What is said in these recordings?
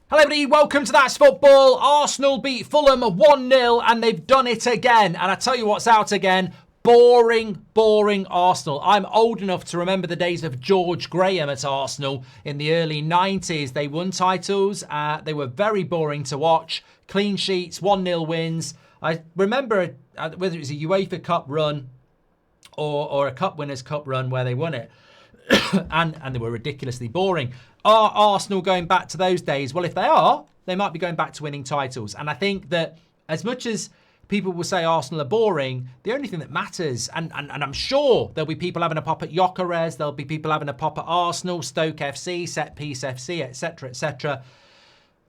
Hello everybody, welcome to That's Football. Arsenal beat Fulham 1-0 and they've done it again. And I tell you what's out again, boring Arsenal. I'm old enough to remember the days of George Graham at Arsenal in the early 90s. They won titles, they were very boring to watch. Clean sheets, 1-0 wins. I remember whether it was a UEFA Cup run or a Cup Winners' Cup run where they won it. and they were ridiculously boring. Are Arsenal going back to those days? Well, if they are, they might be going back to winning titles. And I think that as much as people will say Arsenal are boring, the only thing that matters, and I'm sure there'll be people having a pop at Gyökeres, there'll be people having a pop at Arsenal, Stoke FC, Set Piece FC, etc., etc.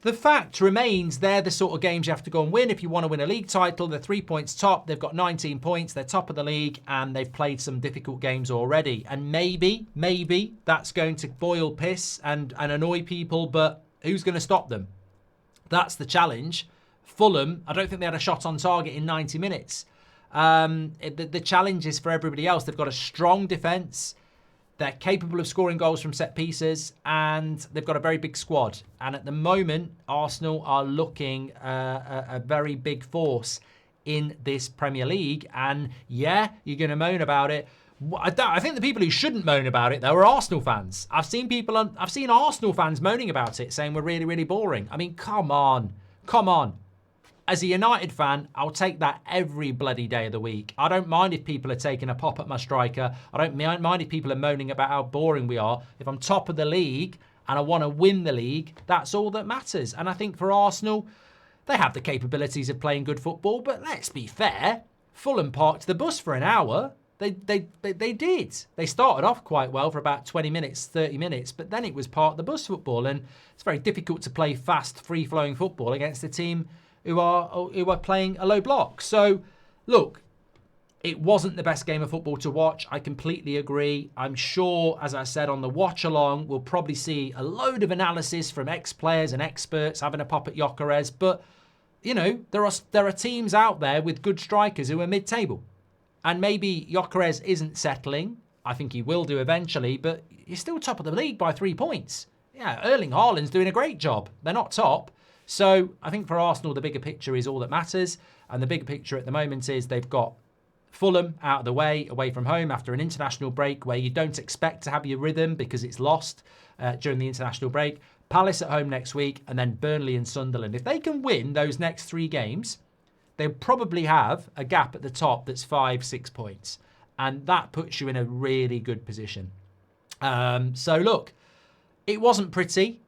The fact remains they're the sort of games you have to go and win if you want to win a league title. They're 3 points top. They've got 19 points. They're top of the league and they've played some difficult games already. And maybe that's going to boil piss and annoy people, but who's going to stop them? That's the challenge. Fulham, I don't think they had a shot on target in 90 minutes. The challenge is for everybody else. They've got a strong defence. They're capable of scoring goals from set pieces and they've got a very big squad. And at the moment, Arsenal are looking a very big force in this Premier League. And yeah, you're going to moan about it. I think the people who shouldn't moan about it, though, are Arsenal fans. I've seen Arsenal fans moaning about it, saying we're really boring. I mean, come on. As a United fan, I'll take that every bloody day of the week. I don't mind if people are taking a pop at my striker. I don't mind if people are moaning about how boring we are. If I'm top of the league and I want to win the league, that's all that matters. And I think for Arsenal, they have the capabilities of playing good football. But let's be fair, Fulham parked the bus for an hour. They did. They started off quite well for about 20 minutes, 30 minutes, but then it was park the bus football. And it's very difficult to play fast, free-flowing football against a team who are playing a low block. So, look, it wasn't the best game of football to watch. I completely agree. I'm sure, as I said on the watch-along, we'll probably see a load of analysis from ex-players and experts having a pop at Gyökeres. But, you know, there are teams out there with good strikers who are mid-table. And maybe Gyökeres isn't settling. I think he will do eventually, but he's still top of the league by 3 points. Yeah, Erling Haaland's doing a great job. They're not top. So I think for Arsenal, the bigger picture is all that matters. And the bigger picture at the moment is they've got Fulham out of the way, away from home after an international break where you don't expect to have your rhythm because it's lost during the international break. Palace at home next week and then Burnley and Sunderland. If they can win those next 3 games, they'll probably have a gap at the top that's 5-6 points. And that puts you in a really good position. So look, it wasn't pretty.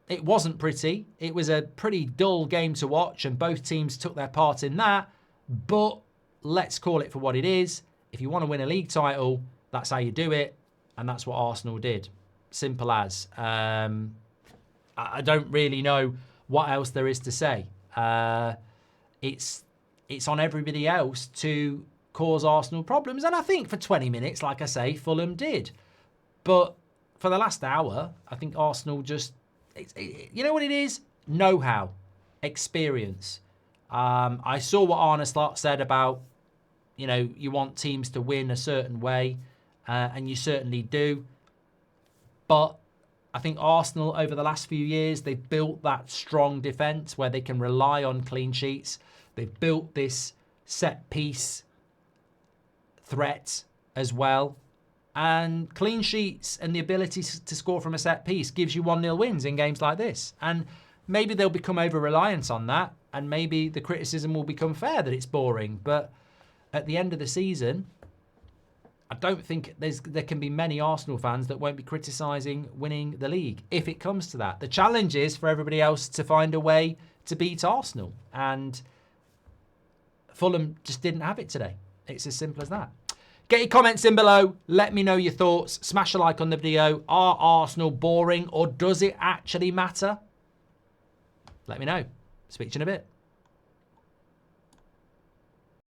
It wasn't pretty. It was a pretty dull game to watch and both teams took their part in that. But let's call it for what it is. If you want to win a league title, that's how you do it. And that's what Arsenal did. Simple as. I don't really know what else there is to say. It's on everybody else to cause Arsenal problems. And I think for 20 minutes, like I say, Fulham did. But for the last hour, I think Arsenal just... you know what it is? Know-how. Experience. I saw what Arne Slot said about, you know, you want teams to win a certain way, and you certainly do. But I think Arsenal, over the last few years, they've built that strong defence where they can rely on clean sheets. They've built this set-piece threat as well. And clean sheets and the ability to score from a set piece gives you 1-0 wins in games like this. And maybe they'll become over-reliant on that. And maybe the criticism will become fair that it's boring. But at the end of the season, I don't think there can be many Arsenal fans that won't be criticising winning the league if it comes to that. The challenge is for everybody else to find a way to beat Arsenal. And Fulham just didn't have it today. It's as simple as that. Get your comments in below. Let me know your thoughts. Smash a like on the video. Are Arsenal boring or does it actually matter? Let me know. Speak to you in a bit.